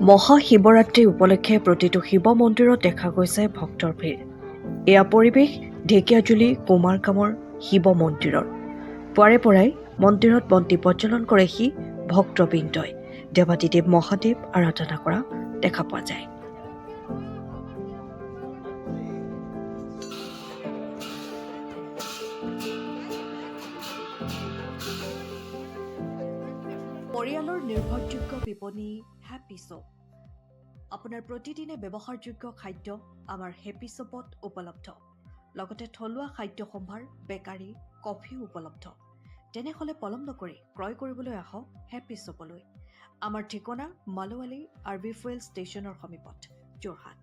মহাশিৱৰাত্ৰি উপলক্ষে প্ৰতিটো শিৱ মন্দিৰত দেখা গৈছে ভক্তৰ ভিৰ। এয়া পৰিৱেশ ঢেকীয়াজুলি কুমাৰকামৰ শিৱ মন্দিৰৰ। পুৱাৰে পৰাই মন্দিৰত বন্তি প্ৰজ্বলন কৰেহি ভক্তবৃন্দই। দেৱাদিদেৱ মহাদেৱ আৰাধনা কৰা দেখা পোৱা যায়। পৰিয়ালৰ নিৰ্ভৰযোগ্য বিপণী হেপী শ্বপ। আপোনাৰ প্ৰতিদিনে ব্যৱহাৰযোগ্য খাদ্য আমাৰ হেপী শ্বপত উপলব্ধ। লগতে থলুৱা খাদ্য সম্ভাৰ, বেকাৰী, কফিও উপলব্ধ। তেনেহ'লে পলম নকৰি ক্ৰয় কৰিবলৈ আহক হেপী শ্বপলৈ। আমাৰ ঠিকনা মালোৱালী আৰবি ফুৱেল ষ্টেচনৰ সমীপত, যোৰহাট।